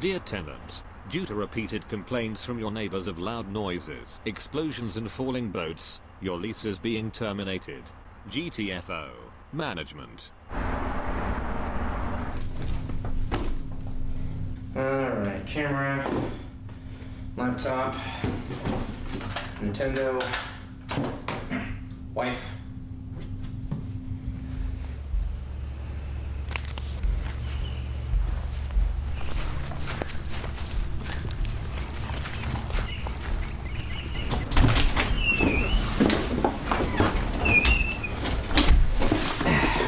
Dear tenant, due to repeated complaints from your neighbors of loud noises, explosions and falling boats, your lease is being terminated. GTFO. Management. Alright, camera, laptop, Nintendo, wife.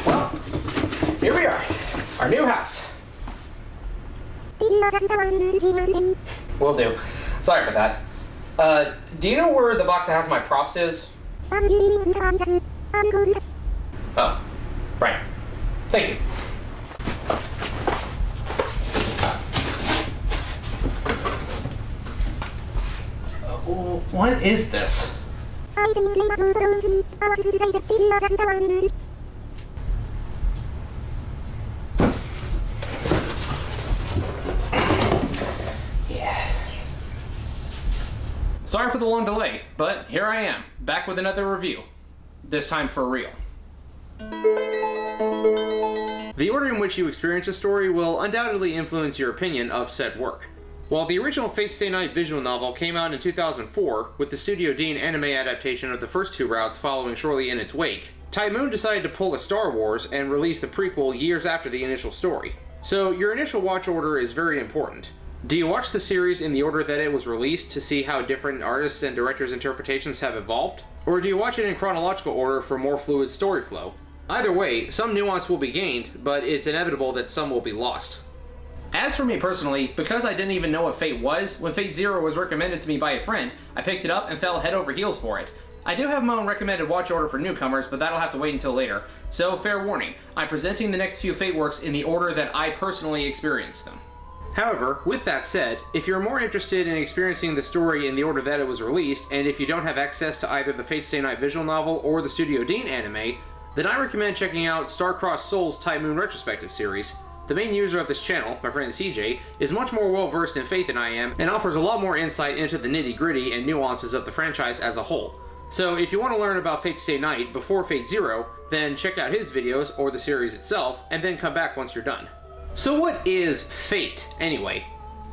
Well, here we are, our new house. Will do. Sorry about that. Do you know where the box that has my props is? Oh, right. Thank you. What is this? Sorry for the long delay, but here I am, back with another review. This time for real. The order in which you experience a story will undoubtedly influence your opinion of said work. While the original Fate Stay Night visual novel came out in 2004, with the Studio Dean anime adaptation of the first two routes following shortly in its wake, Type Moon decided to pull a Star Wars and release the prequel years after the initial story. So your initial watch order is very important. Do you watch the series in the order that it was released to see how different artists' and directors' interpretations have evolved? Or do you watch it in chronological order for more fluid story flow? Either way, some nuance will be gained, but it's inevitable that some will be lost. As for me personally, because I didn't even know what Fate was, when Fate Zero was recommended to me by a friend, I picked it up and fell head over heels for it. I do have my own recommended watch order for newcomers, but that'll have to wait until later. So, fair warning, I'm presenting the next few Fate works in the order that I personally experienced them. However, with that said, if you're more interested in experiencing the story in the order that it was released, and if you don't have access to either the Fate Stay Night visual novel or the Studio Dean anime, then I recommend checking out Starcrossed Soul's Type Moon retrospective series. The main user of this channel, my friend CJ, is much more well versed in Fate than I am, and offers a lot more insight into the nitty-gritty and nuances of the franchise as a whole. So if you want to learn about Fate Stay Night before Fate Zero, then check out his videos, or the series itself, and then come back once you're done. So what is Fate, anyway?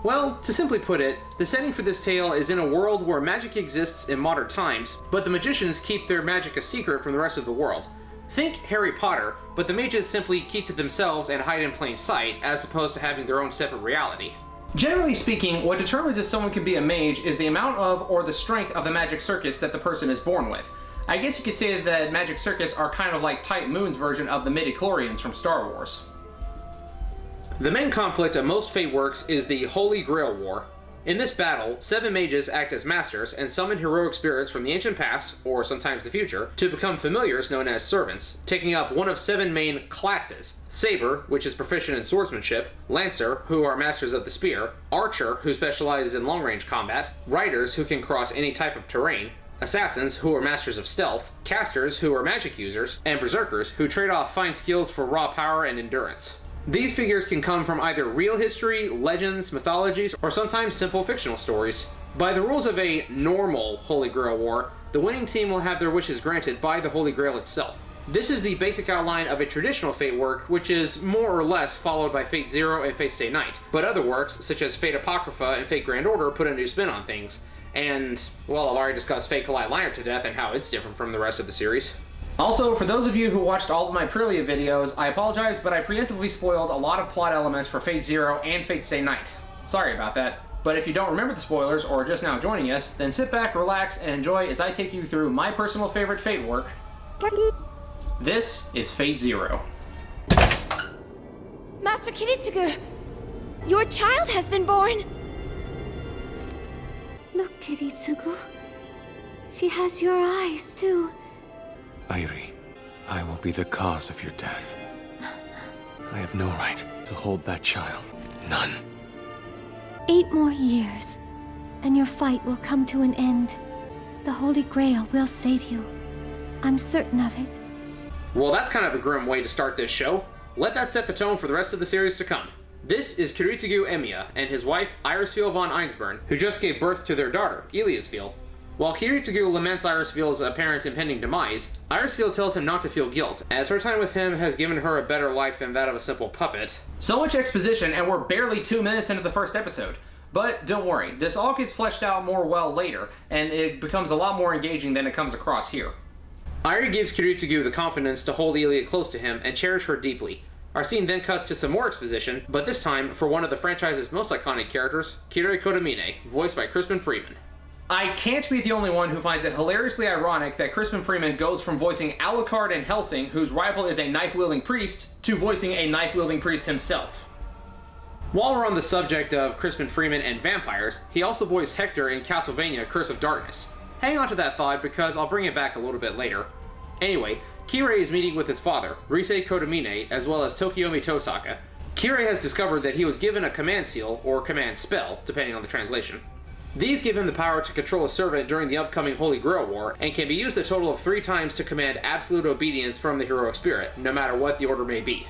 Well, to simply put it, the setting for this tale is in a world where magic exists in modern times, but the magicians keep their magic a secret from the rest of the world. Think Harry Potter, but the mages simply keep to themselves and hide in plain sight, as opposed to having their own separate reality. Generally speaking, what determines if someone can be a mage is the amount of, or the strength of the magic circuits that the person is born with. I guess you could say that magic circuits are kind of like Type Moon's version of the midichlorians from Star Wars. The main conflict of most Fate works is the Holy Grail War. In this battle, 7 mages act as masters and summon heroic spirits from the ancient past, or sometimes the future, to become familiars known as servants, taking up one of 7 main classes. Saber, which is proficient in swordsmanship, Lancer, who are masters of the spear, Archer, who specializes in long-range combat, Riders, who can cross any type of terrain, Assassins, who are masters of stealth, Casters, who are magic users, and Berserkers, who trade off fine skills for raw power and endurance. These figures can come from either real history, legends, mythologies, or sometimes simple fictional stories. By the rules of a normal Holy Grail War, the winning team will have their wishes granted by the Holy Grail itself. This is the basic outline of a traditional Fate work, which is more or less followed by Fate Zero and Fate Stay Night, but other works, such as Fate Apocrypha and Fate Grand Order, put a new spin on things. And, well, I've already discussed Fate Collide Liner to death and how it's different from the rest of the series. Also, for those of you who watched all of my Prelude videos, I apologize, but I preemptively spoiled a lot of plot elements for Fate Zero and Fate Stay Night. Sorry about that. But if you don't remember the spoilers, or are just now joining us, then sit back, relax, and enjoy as I take you through my personal favorite Fate work. This is Fate Zero. Master Kiritsugu! Your child has been born! Look, Kiritsugu. She has your eyes, too. Airi, I will be the cause of your death. I have no right to hold that child. None. 8 more years, and your fight will come to an end. The Holy Grail will save you. I'm certain of it. Well, that's kind of a grim way to start this show. Let that set the tone for the rest of the series to come. This is Kiritsugu Emiya and his wife Irisfeel von Einsburn, who just gave birth to their daughter, Eliasfeel. While Kiritsugu laments Irisfeel's apparent impending demise, Irisfeel tells him not to feel guilt, as her time with him has given her a better life than that of a simple puppet. So much exposition, and we're barely 2 minutes into the first episode. But don't worry, this all gets fleshed out more well later, and it becomes a lot more engaging than it comes across here. Airi gives Kiritsugu the confidence to hold Elia close to him and cherish her deeply. Our scene then cuts to some more exposition, but this time for one of the franchise's most iconic characters, Kirei Kodamine, voiced by Crispin Freeman. I can't be the only one who finds it hilariously ironic that Crispin Freeman goes from voicing Alucard in Hellsing, whose rival is a knife-wielding priest, to voicing a knife-wielding priest himself. While we're on the subject of Crispin Freeman and vampires, he also voiced Hector in Castlevania Curse of Darkness. Hang on to that thought because I'll bring it back a little bit later. Anyway, Kirei is meeting with his father, Rise Kodamine, as well as Tokiomi Tosaka. Kirei has discovered that he was given a command seal, or command spell, depending on the translation. These give him the power to control a servant during the upcoming Holy Grail War, and can be used a total of 3 times to command absolute obedience from the heroic spirit, no matter what the order may be.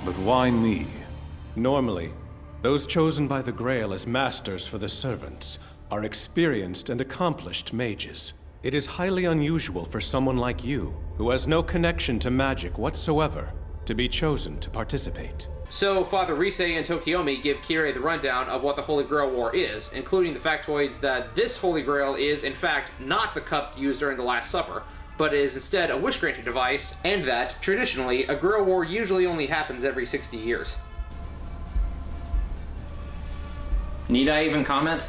But why me? Normally, those chosen by the Grail as masters for the servants are experienced and accomplished mages. It is highly unusual for someone like you, who has no connection to magic whatsoever, to be chosen to participate. So, Father Rise and Tokiomi give Kirei the rundown of what the Holy Grail War is, including the factoids that this Holy Grail is, in fact, not the cup used during the Last Supper, but is instead a wish-granting device, and that, traditionally, a Grail War usually only happens every 60 years. Need I even comment?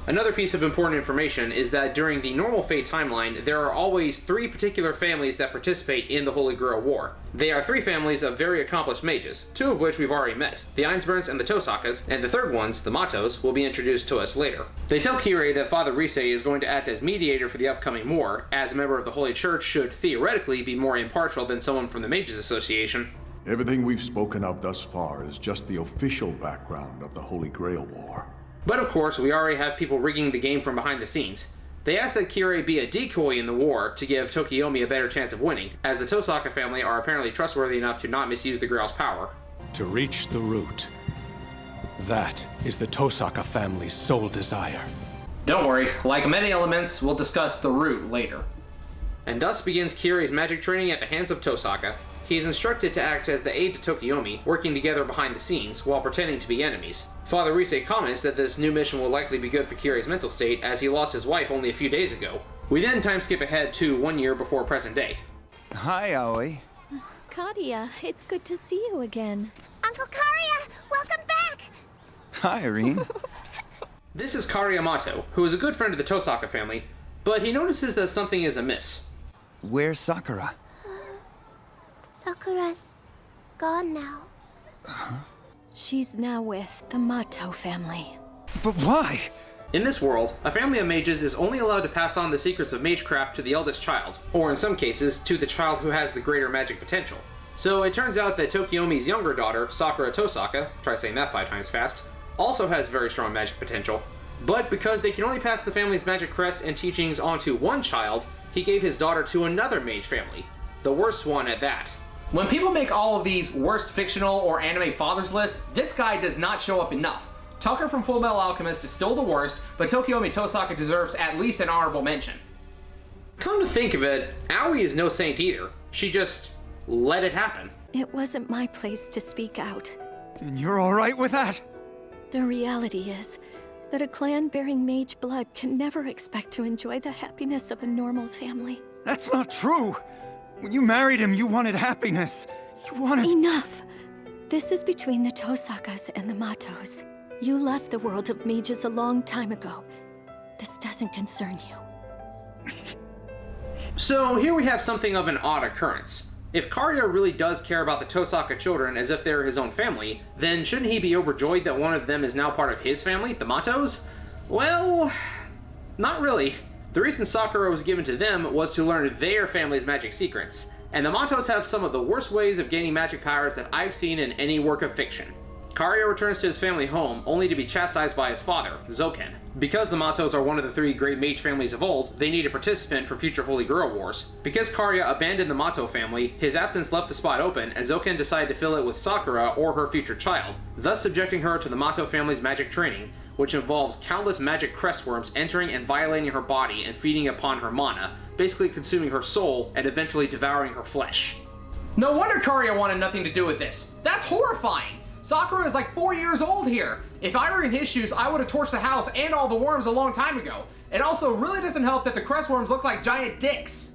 Another piece of important information is that during the normal Fate timeline, there are always 3 particular families that participate in the Holy Grail War. They are 3 families of very accomplished mages, 2 of which we've already met, the Einsburns and the Tosakas, and the third ones, the Matos, will be introduced to us later. They tell Kirei that Father Rise is going to act as mediator for the upcoming war, as a member of the Holy Church should theoretically be more impartial than someone from the Mages Association. Everything we've spoken of thus far is just the official background of the Holy Grail War. But of course, we already have people rigging the game from behind the scenes. They ask that Kirei be a decoy in the war to give Tokiomi a better chance of winning, as the Tosaka family are apparently trustworthy enough to not misuse the Grail's power. To reach the root. That is the Tosaka family's sole desire. Don't worry, like many elements, we'll discuss the root later. And thus begins Kirei's magic training at the hands of Tosaka. He is instructed to act as the aide to Tokiomi, working together behind the scenes, while pretending to be enemies. Father Rise comments that this new mission will likely be good for Kirei's mental state, as he lost his wife only a few days ago. We then timeskip ahead to 1 year before present day. Hi, Aoi. Kariya, it's good to see you again. Uncle Kariya, welcome back! Hi, Irene. This is Kariya Mato, who is a good friend of the Tosaka family, but he notices that something is amiss. Where's Sakura? Sakura's gone now. She's now with the Mato family. But why? In this world, a family of mages is only allowed to pass on the secrets of magecraft to the eldest child, or in some cases, to the child who has the greater magic potential. So it turns out that Tokiomi's younger daughter, Sakura Tosaka, try saying that 5 times fast, also has very strong magic potential. But because they can only pass the family's magic crest and teachings onto one child, he gave his daughter to another mage family. The worst one at that. When people make all of these worst fictional or anime fathers list, this guy does not show up enough. Tucker from Fullmetal Alchemist is still the worst, but Tokiomi Tosaka deserves at least an honorable mention. Come to think of it, Aoi is no saint either. She just let it happen. It wasn't my place to speak out. And you're all right with that? The reality is that a clan bearing mage blood can never expect to enjoy the happiness of a normal family. That's not true. When you married him, you wanted happiness. You wanted... Enough! This is between the Tosakas and the Matos. You left the world of mages a long time ago. This doesn't concern you. So here we have something of an odd occurrence. If Kariya really does care about the Tosaka children as if they're his own family, then shouldn't he be overjoyed that one of them is now part of his family, the Matos? Well, not really. The reason Sakura was given to them was to learn their family's magic secrets, and the Matos have some of the worst ways of gaining magic powers that I've seen in any work of fiction. Kariya returns to his family home only to be chastised by his father, Zoken. Because the Matos are one of the 3 great mage families of old, they need a participant for future Holy Grail Wars. Because Kariya abandoned the Mato family, his absence left the spot open, and Zoken decided to fill it with Sakura or her future child, thus subjecting her to the Mato family's magic training, which involves countless magic crestworms entering and violating her body and feeding upon her mana, basically consuming her soul and eventually devouring her flesh. No wonder Kariya wanted nothing to do with this. That's horrifying! Sakura is like 4 years old here. If I were in his shoes, I would have torched the house and all the worms a long time ago. It also really doesn't help that the crestworms look like giant dicks.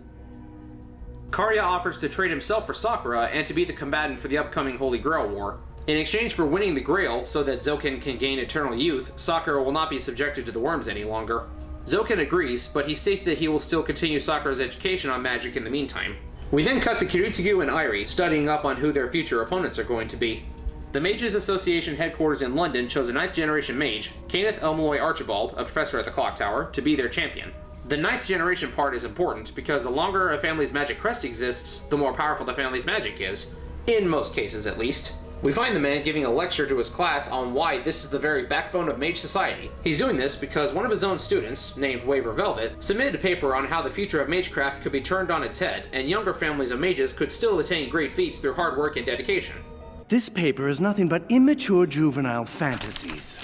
Kariya offers to trade himself for Sakura and to be the combatant for the upcoming Holy Grail War. In exchange for winning the Grail so that Zoken can gain eternal youth, Sakura will not be subjected to the worms any longer. Zoken agrees, but he states that he will still continue Sakura's education on magic in the meantime. We then cut to Kiritsugu and Airi studying up on who their future opponents are going to be. The Mages Association headquarters in London chose a 9th generation mage, Kenneth Elmaloy Archibald, a professor at the Clock Tower, to be their champion. The 9th generation part is important because the longer a family's magic crest exists, the more powerful the family's magic is. In most cases, at least. We find the man giving a lecture to his class on why this is the very backbone of mage society. He's doing this because one of his own students, named Waver Velvet, submitted a paper on how the future of magecraft could be turned on its head, and younger families of mages could still attain great feats through hard work and dedication. This paper is nothing but immature juvenile fantasies.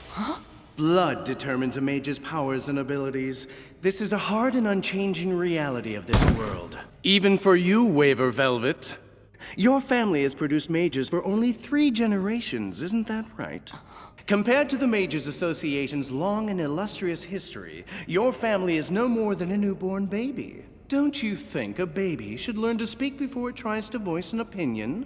Huh? Blood determines a mage's powers and abilities. This is a hard and unchanging reality of this world. Even for you, Waver Velvet. Your family has produced mages for only 3 generations, isn't that right? Compared to the Mages Association's long and illustrious history, your family is no more than a newborn baby. Don't you think a baby should learn to speak before it tries to voice an opinion?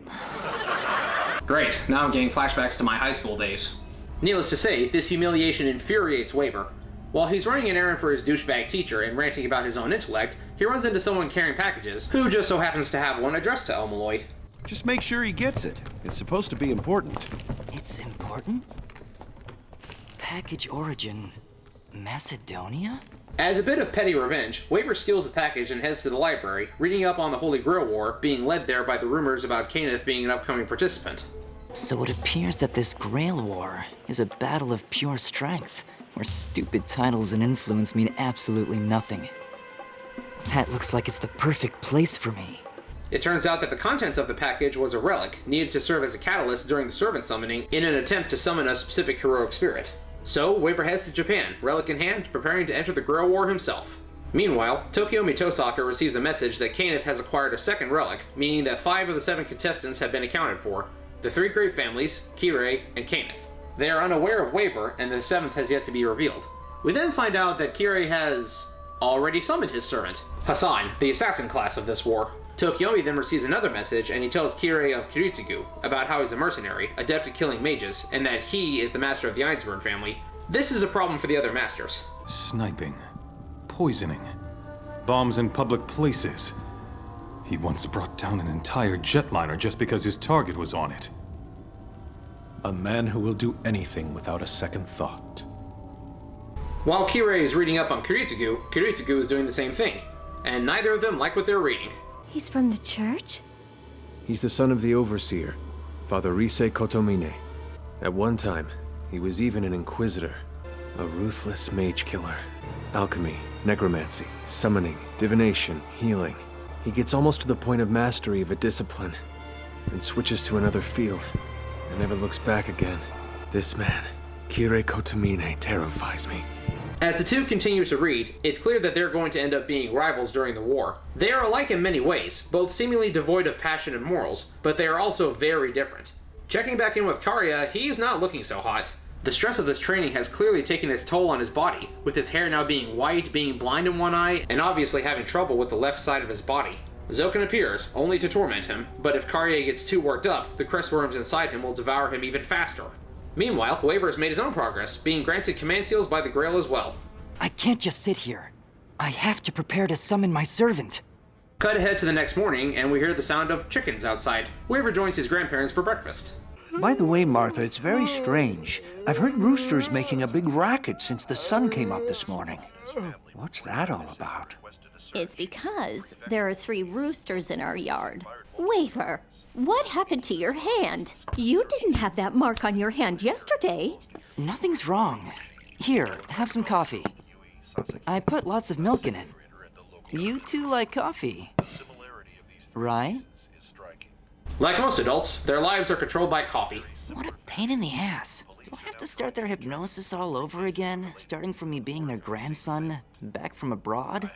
Great, now I'm getting flashbacks to my high school days. Needless to say, this humiliation infuriates Waver. While he's running an errand for his douchebag teacher and ranting about his own intellect, he runs into someone carrying packages, who just so happens to have one addressed to Elmaloy. Just make sure he gets it. It's supposed to be important. It's important? Package origin, Macedonia? As a bit of petty revenge, Waver steals the package and heads to the library, reading up on the Holy Grail War, being led there by the rumors about Kenneth being an upcoming participant. So it appears that this Grail War is a battle of pure strength, where stupid titles and influence mean absolutely nothing. That looks like it's the perfect place for me. It turns out that the contents of the package was a relic, needed to serve as a catalyst during the servant summoning in an attempt to summon a specific heroic spirit. So, Waver heads to Japan, relic in hand, preparing to enter the Grail War himself. Meanwhile, Tokyomi Tosaka receives a message that Kenneth has acquired a second relic, meaning that 5 of the 7 contestants have been accounted for. The 3 great families, Kirei, and Kenneth. They are unaware of Waver, and the 7th has yet to be revealed. We then find out that Kirei has already summoned his servant, Hassan, the assassin class of this war. Tokyomi then receives another message, and he tells Kirei of Kiritsugu about how he's a mercenary, adept at killing mages, and that he is the master of the Einsburn family. This is a problem for the other masters. Sniping. Poisoning. Bombs in public places. He once brought down an entire jetliner just because his target was on it. A man who will do anything without a second thought. While Kirei is reading up on Kiritsugu, Kiritsugu is doing the same thing, and neither of them like what they're reading. He's from the church? He's the son of the overseer, Father Rise Kotomine. At one time, he was even an inquisitor, a ruthless mage killer. Alchemy, necromancy, summoning, divination, healing. He gets almost to the point of mastery of a discipline, then switches to another field, and never looks back again. This man, Kirei Kotomine, terrifies me. As the two continue to read, it's clear that they're going to end up being rivals during the war. They are alike in many ways, both seemingly devoid of passion and morals, but they are also very different. Checking back in with Kariya, he's not looking so hot. The stress of this training has clearly taken its toll on his body, with his hair now being white, being blind in one eye, and obviously having trouble with the left side of his body. Zoken appears, only to torment him, but if Kariya gets too worked up, the crestworms inside him will devour him even faster. Meanwhile, Waver has made his own progress, being granted command seals by the Grail as well. I can't just sit here. I have to prepare to summon my servant. Cut ahead to the next morning, and we hear the sound of chickens outside. Waver joins his grandparents for breakfast. By the way, Martha, it's very strange. I've heard roosters making a big racket since the sun came up this morning. What's that all about? It's because there are 3 roosters in our yard. Waver, What happened to your hand? You didn't have that mark on your hand yesterday. Nothing's wrong. Here, have some coffee. I put lots of milk in it. You two like coffee, right? Like most adults, their lives are controlled by coffee. What a pain in the ass. Do I have to start their hypnosis all over again, starting from me being their grandson, back from abroad?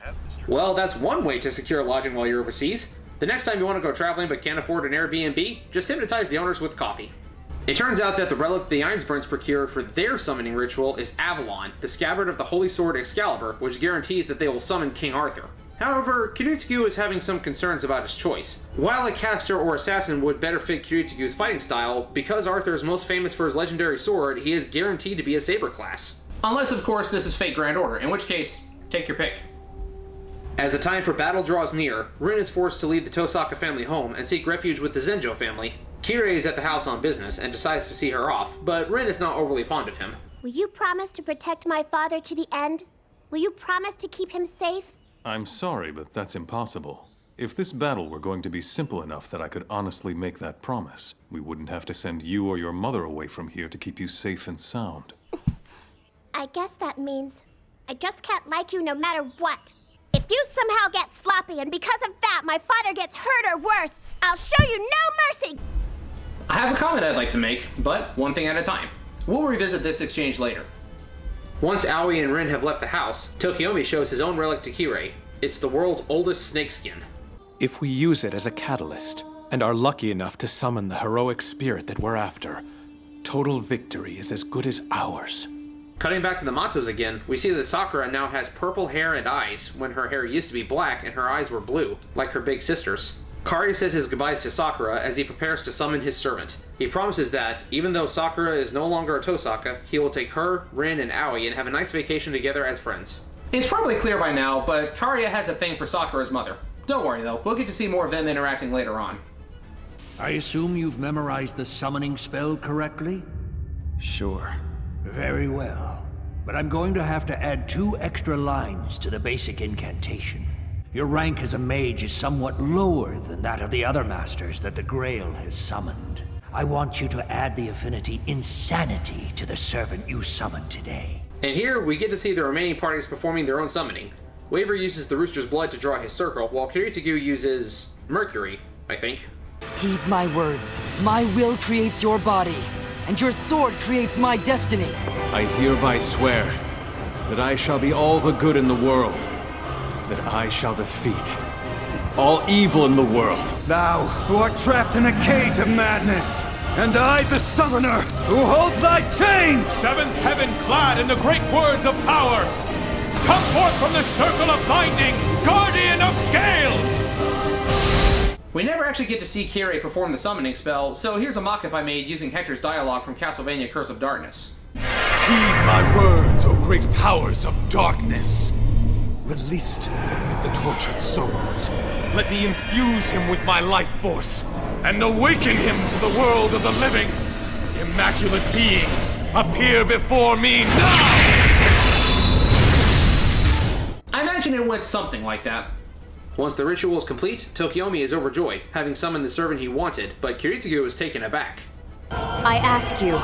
Well, that's one way to secure lodging while you're overseas. The next time you want to go traveling but can't afford an Airbnb, just hypnotize the owners with coffee. It turns out that the relic the Ironsburns procured for their summoning ritual is Avalon, the scabbard of the holy sword Excalibur, which guarantees that they will summon King Arthur. However, Kirei is having some concerns about his choice. While a caster or assassin would better fit Kirei fighting style, because Arthur is most famous for his legendary sword, he is guaranteed to be a saber class. Unless, of course, this is Fate Grand Order, in which case, take your pick. As the time for battle draws near, Rin is forced to leave the Tosaka family home and seek refuge with the Zenjo family. Kirei is at the house on business and decides to see her off, but Rin is not overly fond of him. Will you promise to protect my father to the end? Will you promise to keep him safe? I'm sorry, but that's impossible. If this battle were going to be simple enough that I could honestly make that promise, we wouldn't have to send you or your mother away from here to keep you safe and sound. I guess that means I just can't like you no matter what. If you somehow get sloppy and because of that my father gets hurt or worse, I'll show you no mercy! I have a comment I'd like to make, but one thing at a time. We'll revisit this exchange later. Once Aoi and Rin have left the house, Tokiomi shows his own relic to Kirei. It's the world's oldest snakeskin. If we use it as a catalyst, and are lucky enough to summon the heroic spirit that we're after, total victory is as good as ours. Cutting back to the Matos again, we see that Sakura now has purple hair and eyes, when her hair used to be black and her eyes were blue, like her big sister's. Kariya says his goodbyes to Sakura as he prepares to summon his servant. He promises that, even though Sakura is no longer a Tosaka, he will take her, Rin, and Aoi and have a nice vacation together as friends. It's probably clear by now, but Kariya has a thing for Sakura's mother. Don't worry though, we'll get to see more of them interacting later on. I assume you've memorized the summoning spell correctly? Sure. Very well. But I'm going to have to add 2 extra lines to the basic incantation. Your rank as a mage is somewhat lower than that of the other masters that the Grail has summoned. I want you to add the affinity Insanity to the servant you summoned today. And here, we get to see the remaining parties performing their own summoning. Waver uses the rooster's blood to draw his circle, while Kirei uses Mercury, I think. Heed my words. My will creates your body, and your sword creates my destiny. I hereby swear that I shall be all the good in the world, that I shall defeat all evil in the world. Thou, who art trapped in a cage of madness, and I, the summoner, who holds thy chains! Seventh heaven clad in the great words of power, come forth from the circle of binding, guardian of scales! We never actually get to see Kirei perform the summoning spell, so here's a mock-up I made using Hector's dialogue from Castlevania Curse of Darkness. Heed my words, O great powers of darkness! Released the tortured souls, let me infuse him with my life force, and awaken him to the world of the living. Immaculate being, appear before me now! I imagine it went something like that. Once the ritual is complete, Tokiomi is overjoyed, having summoned the servant he wanted, but Kirei is taken aback. I ask you,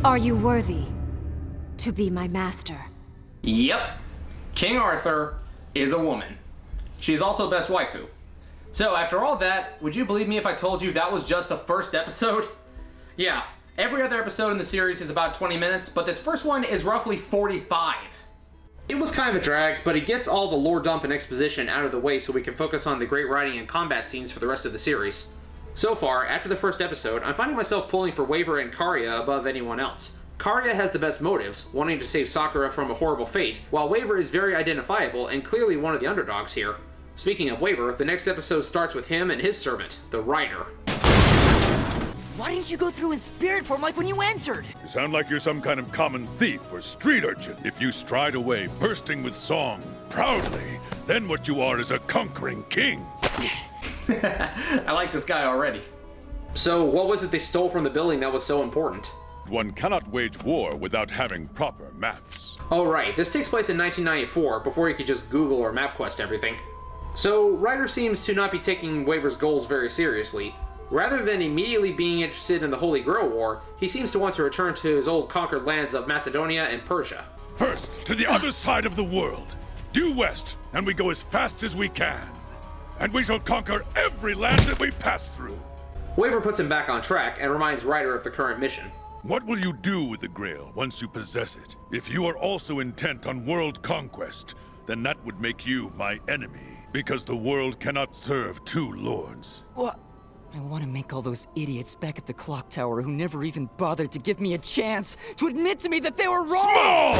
are you worthy to be my master? Yep. King Arthur is a woman. She's also best waifu. So after all that, would you believe me if I told you that was just the first episode? Yeah, every other episode in the series is about 20 minutes, but this first one is roughly 45. It was kind of a drag, but it gets all the lore dump and exposition out of the way so we can focus on the great writing and combat scenes for the rest of the series. So far, after the first episode, I'm finding myself pulling for Waver and Kariya above anyone else. Kariya has the best motives, wanting to save Sakura from a horrible fate, while Waver is very identifiable and clearly one of the underdogs here. Speaking of Waver, the next episode starts with him and his servant, the Rider. Why didn't you go through in spirit form like when you entered? You sound like you're some kind of common thief or street urchin. If you stride away, bursting with song, proudly, then what you are is a conquering king. I like this guy already. So, what was it they stole from the building that was so important? One cannot wage war without having proper maps. Oh right, this takes place in 1994, before you could just Google or MapQuest everything. So, Ryder seems to not be taking Waver's goals very seriously. Rather than immediately being interested in the Holy Grail War, he seems to want to return to his old conquered lands of Macedonia and Persia. First, to the other side of the world. Due west, and we go as fast as we can. And we shall conquer every land that we pass through. Waver puts him back on track and reminds Ryder of the current mission. What will you do with the Grail once you possess it? If you are also intent on world conquest, then that would make you my enemy, because the world cannot serve two lords. What? I want to make all those idiots back at the clock tower who never even bothered to give me a chance to admit to me that they were wrong!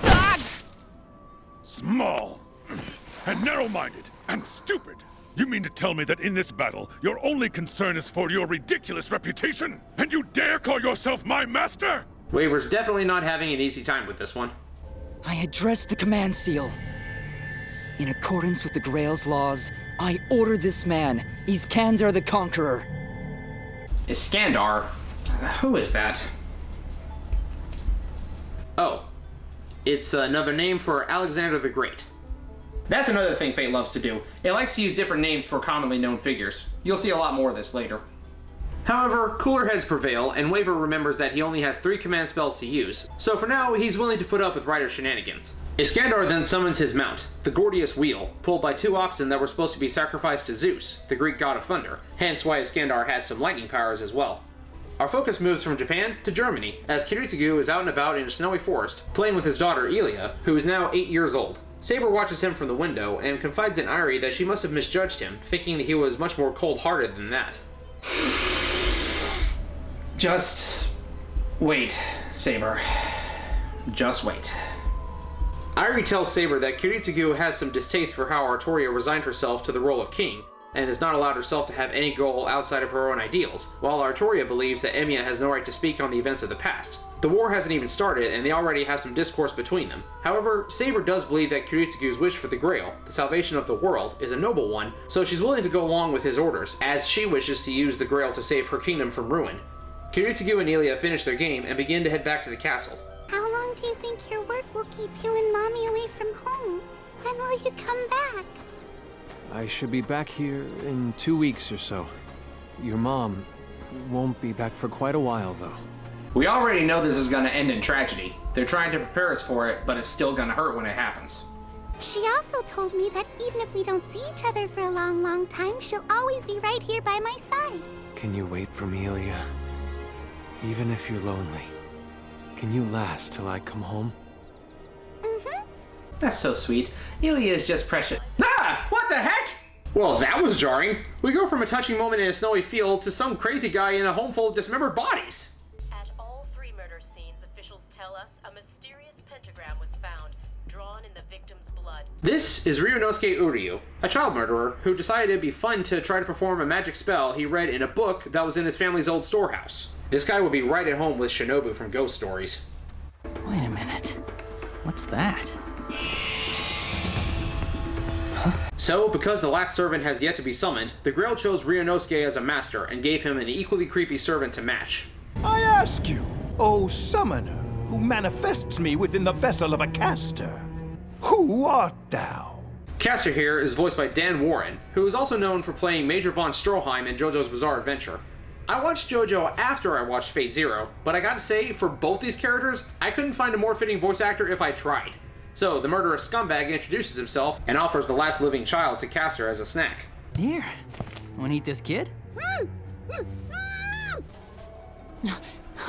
Small! Small! And narrow-minded and stupid! You mean to tell me that in this battle, your only concern is for your ridiculous reputation? And you dare call yourself my master? Waver's definitely not having an easy time with this one. I addressed the command seal. In accordance with the Grail's laws, I order this man, Iskandar the Conqueror. Iskandar? Who is that? Oh. It's another name for Alexander the Great. That's another thing Fate loves to do. It likes to use different names for commonly known figures. You'll see a lot more of this later. However, cooler heads prevail, and Waver remembers that he only has 3 command spells to use, so for now, he's willing to put up with Ryder's shenanigans. Iskandar then summons his mount, the Gordius Wheel, pulled by 2 oxen that were supposed to be sacrificed to Zeus, the Greek god of thunder, hence why Iskandar has some lightning powers as well. Our focus moves from Japan to Germany, as Kiritsugu is out and about in a snowy forest, playing with his daughter Ilya, who is now 8 years old. Saber watches him from the window, and confides in Irie that she must have misjudged him, thinking that he was much more cold-hearted than that. Just wait, Saber. Just wait. Irie tells Saber that Kiritsugu has some distaste for how Artoria resigned herself to the role of king, and has not allowed herself to have any goal outside of her own ideals, while Artoria believes that Emiya has no right to speak on the events of the past. The war hasn't even started, and they already have some discourse between them. However, Saber does believe that Kiritsugu's wish for the Grail, the salvation of the world, is a noble one, so she's willing to go along with his orders, as she wishes to use the Grail to save her kingdom from ruin. Kiritsugu and Ilya finish their game and begin to head back to the castle. How long do you think your work will keep you and Mommy away from home? When will you come back? I should be back here in 2 weeks or so. Your mom won't be back for quite a while, though. We already know this is gonna end in tragedy. They're trying to prepare us for it, but it's still gonna hurt when it happens. She also told me that even if we don't see each other for a long, long time, she'll always be right here by my side. Can you wait for me, Ilya? Even if you're lonely, can you last till I come home? Mm-hmm. That's so sweet. Ilya is just precious. Ah! What the heck? Well, that was jarring. We go from a touching moment in a snowy field to some crazy guy in a home full of dismembered bodies. At all 3 murder scenes, officials tell us a mysterious pentagram was found, drawn in the victim's blood. This is Ryunosuke Uryu, a child murderer who decided it'd be fun to try to perform a magic spell he read in a book that was in his family's old storehouse. This guy would be right at home with Shinobu from Ghost Stories. Wait a minute. What's that? So, because the last servant has yet to be summoned, the Grail chose Ryunosuke as a master and gave him an equally creepy servant to match. I ask you, O summoner, who manifests me within the vessel of a caster, who art thou? Caster here is voiced by Dan Warren, who is also known for playing Major von Stroheim in JoJo's Bizarre Adventure. I watched JoJo after I watched Fate Zero, but I gotta say, for both these characters, I couldn't find a more fitting voice actor if I tried. So, the murderous scumbag introduces himself and offers the last living child to Caster as a snack. Here, wanna eat this kid?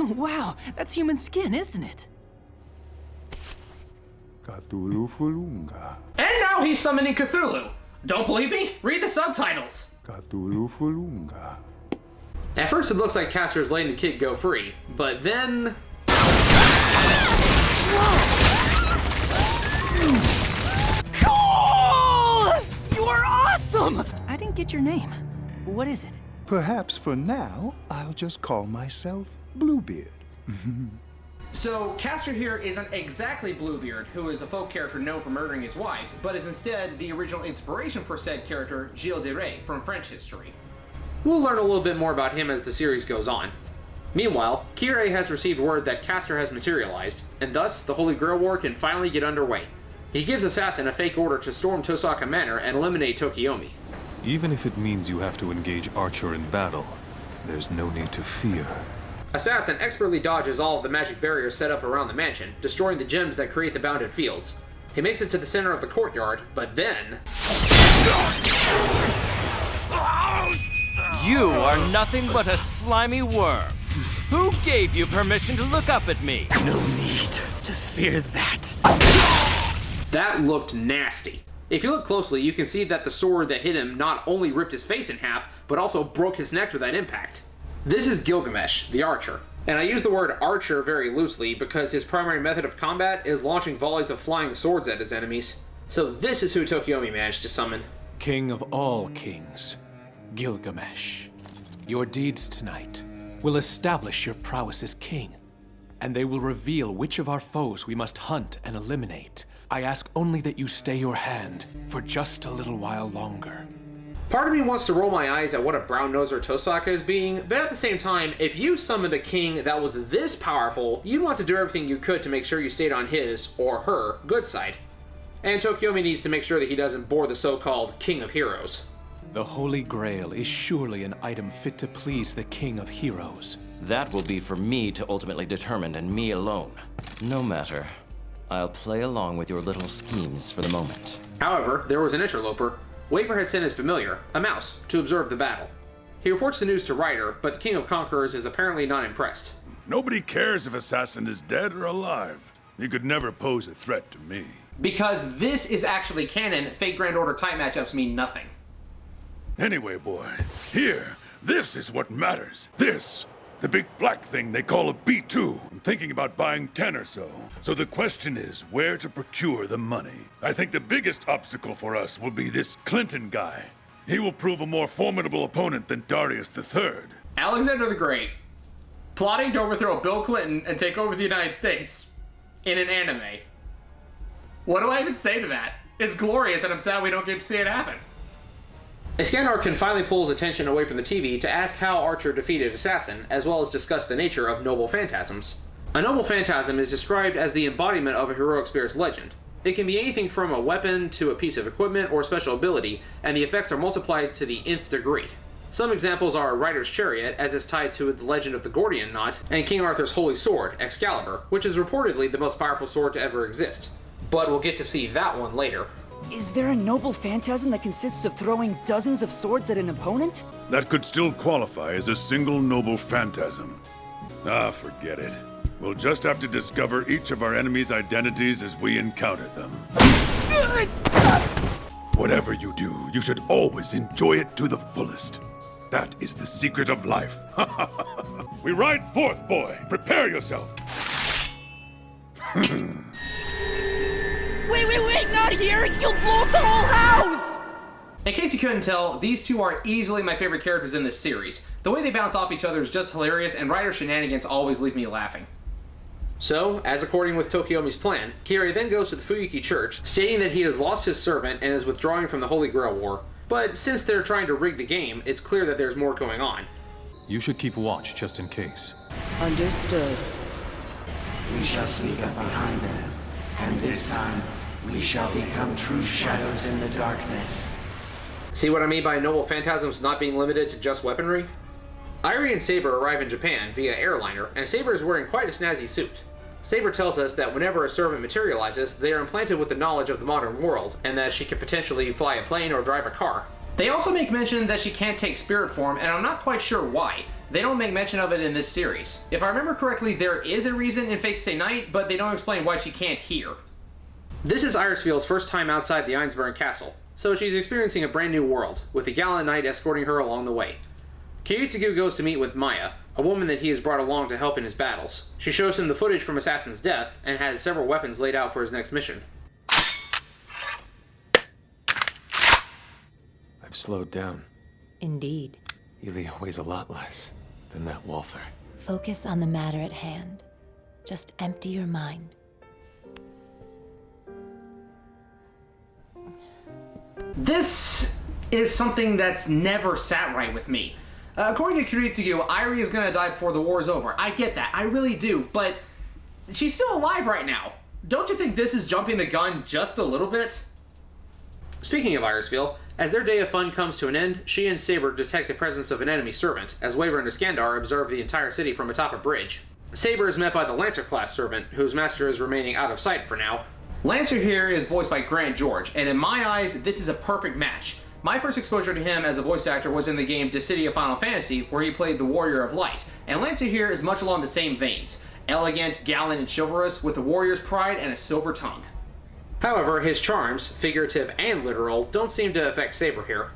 Wow, that's human skin, isn't it? Cthulhu Fulunga. And now he's summoning Cthulhu! Don't believe me? Read the subtitles! Cthulhu Fulunga. At first it looks like Caster's letting the kid go free, but then... Cool! You are awesome! I didn't get your name. What is it? Perhaps for now, I'll just call myself Bluebeard. So, Caster here isn't exactly Bluebeard, who is a folk character known for murdering his wives, but is instead the original inspiration for said character, Gilles de Rais, from French history. We'll learn a little bit more about him as the series goes on. Meanwhile, Kirei has received word that Caster has materialized, and thus the Holy Grail War can finally get underway. He gives Assassin a fake order to storm Tosaka Manor and eliminate Tokiomi. Even if it means you have to engage Archer in battle, there's no need to fear. Assassin expertly dodges all of the magic barriers set up around the mansion, destroying the gems that create the bounded fields. He makes it to the center of the courtyard, but then... You are nothing but a slimy worm. Who gave you permission to look up at me? No need to fear that. That looked nasty. If you look closely, you can see that the sword that hit him not only ripped his face in half, but also broke his neck with that impact. This is Gilgamesh, the archer. And I use the word archer very loosely because his primary method of combat is launching volleys of flying swords at his enemies. So this is who Tokiomi managed to summon. King of all kings, Gilgamesh. Your deeds tonight will establish your prowess as king, and they will reveal which of our foes we must hunt and eliminate. I ask only that you stay your hand for just a little while longer. Part of me wants to roll my eyes at what a brown-noser Tosaka is being, but at the same time, if you summoned a king that was this powerful, you'd want to do everything you could to make sure you stayed on his, or her, good side. And Tokiomi needs to make sure that he doesn't bore the so-called King of Heroes. The Holy Grail is surely an item fit to please the King of Heroes. That will be for me to ultimately determine, and me alone. No matter. I'll play along with your little schemes for the moment. However, there was an interloper. Wafer had sent his familiar, a mouse, to observe the battle. He reports the news to Ryder, but the King of Conquerors is apparently not impressed. Nobody cares if Assassin is dead or alive. He could never pose a threat to me. Because this is actually canon, fake Grand Order type matchups mean nothing. Anyway, boy, here, this is what matters. This, the big black thing they call a B2. I'm thinking about buying 10 or so. So the question is where to procure the money. I think the biggest obstacle for us will be this Clinton guy. He will prove a more formidable opponent than Darius III. Alexander the Great, plotting to overthrow Bill Clinton and take over the United States in an anime. What do I even say to that? It's glorious and I'm sad we don't get to see it happen. Iskandar can finally pull his attention away from the TV to ask how Archer defeated Assassin, as well as discuss the nature of noble phantasms. A noble phantasm is described as the embodiment of a heroic spirit's legend. It can be anything from a weapon to a piece of equipment or special ability, and the effects are multiplied to the nth degree. Some examples are Ryder's Chariot, as is tied to the legend of the Gordian Knot, and King Arthur's Holy Sword, Excalibur, which is reportedly the most powerful sword to ever exist. But we'll get to see that one later. Is there a noble phantasm that consists of throwing dozens of swords at an opponent? That could still qualify as a single noble phantasm. Ah, forget it. We'll just have to discover each of our enemies' identities as we encounter them. Whatever you do, you should always enjoy it to the fullest. That is the secret of life. We ride forth, boy. Prepare yourself. Wait, not here! You'll blow up the whole house! In case you couldn't tell, these two are easily my favorite characters in this series. The way they bounce off each other is just hilarious, and Ryder's shenanigans always leave me laughing. So, as according with Tokiomi's plan, Kirei then goes to the Fuyuki Church, stating that he has lost his servant and is withdrawing from the Holy Grail War. But since they're trying to rig the game, it's clear that there's more going on. You should keep watch, just in case. Understood. We shall sneak up behind them, and this time, we shall become true shadows in the darkness. See what I mean by noble phantasms not being limited to just weaponry? Irie and Saber arrive in Japan via airliner, and Saber is wearing quite a snazzy suit. Saber tells us that whenever a servant materializes, they are implanted with the knowledge of the modern world, and that she can potentially fly a plane or drive a car. They also make mention that she can't take spirit form, and I'm not quite sure why. They don't make mention of it in this series. If I remember correctly, there is a reason in Fate Stay Night, but they don't explain why she can't hear. This is Irisfield's first time outside the Einsburg Castle, so she's experiencing a brand new world, with a gallant knight escorting her along the way. Kiritsugu goes to meet with Maya, a woman that he has brought along to help in his battles. She shows him the footage from Assassin's death, and has several weapons laid out for his next mission. I've slowed down. Indeed. Ilya weighs a lot less than that Walther. Focus on the matter at hand. Just empty your mind. This is something that's never sat right with me. According to Kiritsugu, Irie is gonna die before the war is over. I get that, I really do, but she's still alive right now. Don't you think this is jumping the gun just a little bit? Speaking of Irisville, as their day of fun comes to an end, she and Saber detect the presence of an enemy servant, as Waver and Iskandar observe the entire city from atop a bridge. Saber is met by the Lancer-class servant, whose master is remaining out of sight for now. Lancer here is voiced by Grant George, and in my eyes, this is a perfect match. My first exposure to him as a voice actor was in the game Dissidia Final Fantasy, where he played the Warrior of Light, and Lancer here is much along the same veins. Elegant, gallant, and chivalrous, with a warrior's pride and a silver tongue. However, his charms, figurative and literal, don't seem to affect Saber here.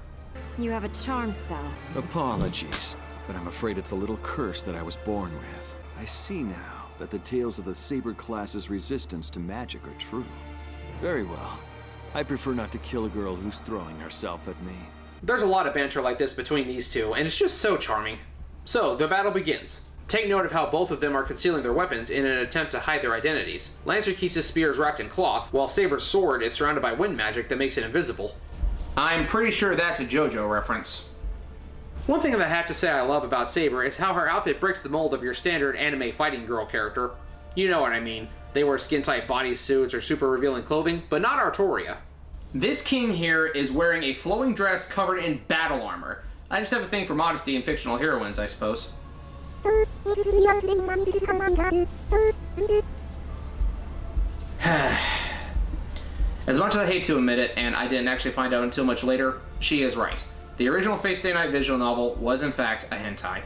You have a charm spell. Apologies, but I'm afraid it's a little curse that I was born with. I see now that the tales of the Saber class's resistance to magic are true. Very well. I prefer not to kill a girl who's throwing herself at me. There's a lot of banter like this between these two, and it's just so charming. So, the battle begins. Take note of how both of them are concealing their weapons in an attempt to hide their identities. Lancer keeps his spears wrapped in cloth, while Saber's sword is surrounded by wind magic that makes it invisible. I'm pretty sure that's a JoJo reference. One thing that I have to say I love about Saber is how her outfit breaks the mold of your standard anime fighting girl character. You know what I mean. They wear skin-tight bodysuits or super revealing clothing, but not Artoria. This king here is wearing a flowing dress covered in battle armor. I just have a thing for modesty in fictional heroines, I suppose. As much as I hate to admit it, and I didn't actually find out until much later, she is right. The original Fate Stay Night visual novel was in fact a hentai.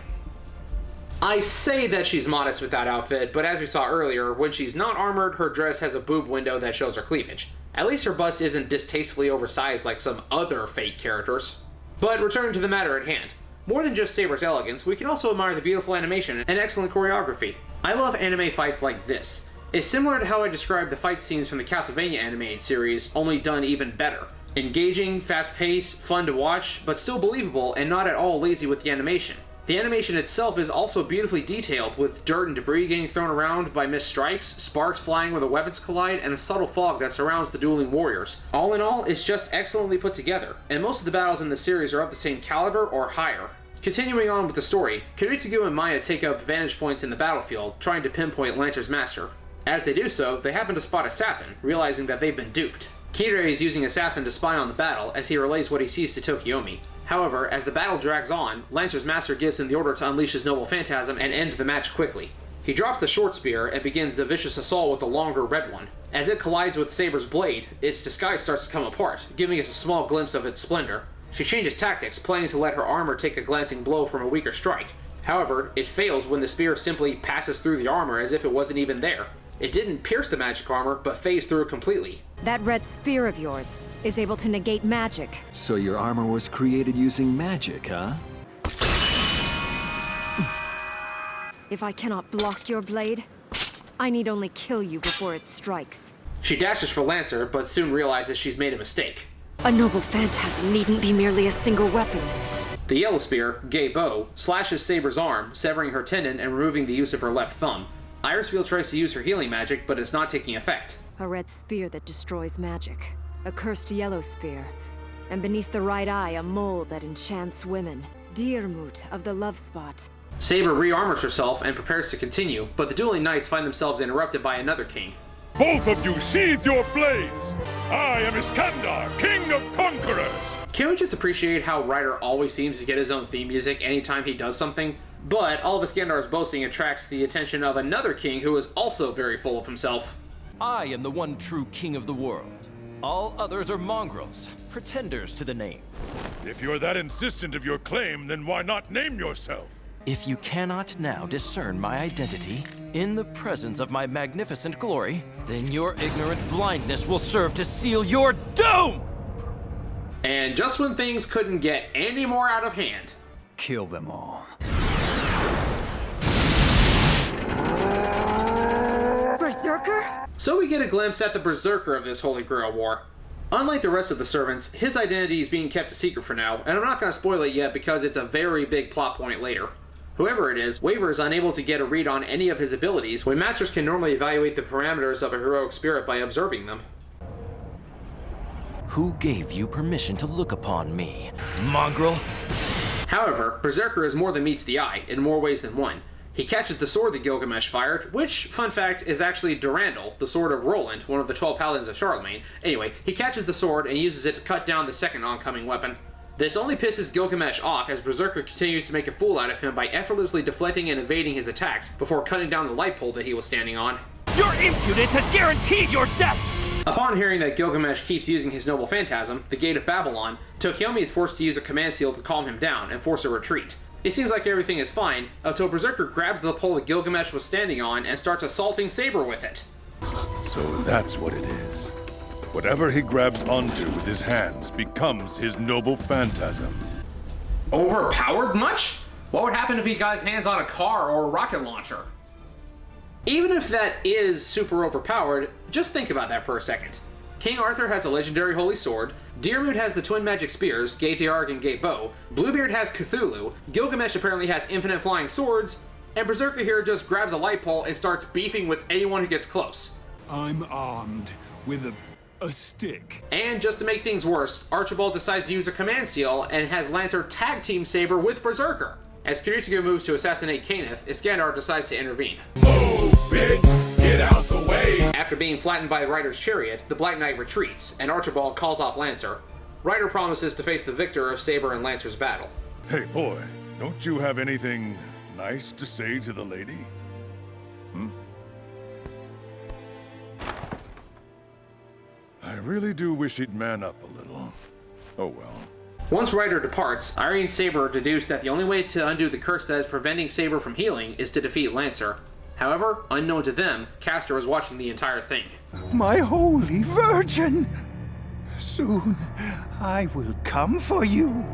I say that she's modest with that outfit, but as we saw earlier, when she's not armored, her dress has a boob window that shows her cleavage. At least her bust isn't distastefully oversized like some other Fate characters. But returning to the matter at hand. More than just Saber's elegance, we can also admire the beautiful animation and excellent choreography. I love anime fights like this. It's similar to how I described the fight scenes from the Castlevania animated series, only done even better. Engaging, fast-paced, fun to watch, but still believable and not at all lazy with the animation. The animation itself is also beautifully detailed, with dirt and debris getting thrown around by missed strikes, sparks flying where the weapons collide, and a subtle fog that surrounds the dueling warriors. All in all, it's just excellently put together, and most of the battles in the series are of the same caliber or higher. Continuing on with the story, Kiritsugu and Maya take up vantage points in the battlefield, trying to pinpoint Lancer's master. As they do so, they happen to spot Assassin, realizing that they've been duped. Kirei is using Assassin to spy on the battle as he relays what he sees to Tokiomi. However, as the battle drags on, Lancer's master gives him the order to unleash his noble phantasm and end the match quickly. He drops the short spear and begins the vicious assault with the longer red one. As it collides with Saber's blade, its disguise starts to come apart, giving us a small glimpse of its splendor. She changes tactics, planning to let her armor take a glancing blow from a weaker strike. However, it fails when the spear simply passes through the armor as if it wasn't even there. It didn't pierce the magic armor, but phased through it completely. That red spear of yours is able to negate magic. So your armor was created using magic, huh? If I cannot block your blade, I need only kill you before it strikes. She dashes for Lancer, but soon realizes she's made a mistake. A noble phantasm needn't be merely a single weapon. The yellow spear, Gay Bow, slashes Saber's arm, severing her tendon and removing the use of her left thumb. Irisville tries to use her healing magic, but it's not taking effect. A red spear that destroys magic. A cursed yellow spear. And beneath the right eye, a mole that enchants women. Diarmut of the Love Spot. Saber rearmors herself and prepares to continue, but the dueling knights find themselves interrupted by another king. Both of you sheathe your blades! I am Iskandar, King of Conquerors! Can we just appreciate how Ryder always seems to get his own theme music anytime he does something? But all of Iskandar's boasting attracts the attention of another king who is also very full of himself. I am the one true king of the world. All others are mongrels, pretenders to the name. If you're that insistent of your claim, then why not name yourself? If you cannot now discern my identity in the presence of my magnificent glory, then your ignorant blindness will serve to seal your doom! And just when things couldn't get any more out of hand, kill them all. Berserker? So we get a glimpse at the Berserker of this Holy Grail War. Unlike the rest of the servants, his identity is being kept a secret for now, and I'm not going to spoil it yet because it's a very big plot point later. Whoever it is, Waver is unable to get a read on any of his abilities when masters can normally evaluate the parameters of a heroic spirit by observing them. Who gave you permission to look upon me, mongrel? However, Berserker is more than meets the eye, in more ways than one. He catches the sword that Gilgamesh fired, which, fun fact, is actually Durandal, the sword of Roland, one of the 12 paladins of Charlemagne. Anyway, he catches the sword and uses it to cut down the second oncoming weapon. This only pisses Gilgamesh off as Berserker continues to make a fool out of him by effortlessly deflecting and evading his attacks before cutting down the light pole that he was standing on. Your impudence has guaranteed your death! Upon hearing that Gilgamesh keeps using his noble phantasm, the Gate of Babylon, Tokyomi is forced to use a command seal to calm him down and force a retreat. It seems like everything is fine, until Berserker grabs the pole that Gilgamesh was standing on and starts assaulting Saber with it. So that's what it is. Whatever he grabs onto with his hands becomes his noble phantasm. Overpowered much? What would happen if he got his hands on a car or a rocket launcher? Even if that is super overpowered, just think about that for a second. King Arthur has a legendary holy sword, Deermoot has the twin magic spears, Gaetearg and Gae-Bo, Bluebeard has Cthulhu, Gilgamesh apparently has infinite flying swords, and Berserker here just grabs a light pole and starts beefing with anyone who gets close. I'm armed with a stick. And just to make things worse, Archibald decides to use a command seal and has Lancer tag team Saber with Berserker. As Kiritsugu moves to assassinate Kaneth, Iskandar decides to intervene. Move, bitch! Get out the way! After being flattened by Ryder's chariot, the Black Knight retreats, and Archibald calls off Lancer. Ryder promises to face the victor of Saber and Lancer's battle. Hey boy, don't you have anything nice to say to the lady? I really do wish he'd man up a little. Oh well. Once Ryder departs, Irie and Saber deduce that the only way to undo the curse that is preventing Saber from healing is to defeat Lancer. However, unknown to them, Castor is watching the entire thing. My holy virgin! Soon I will come for you.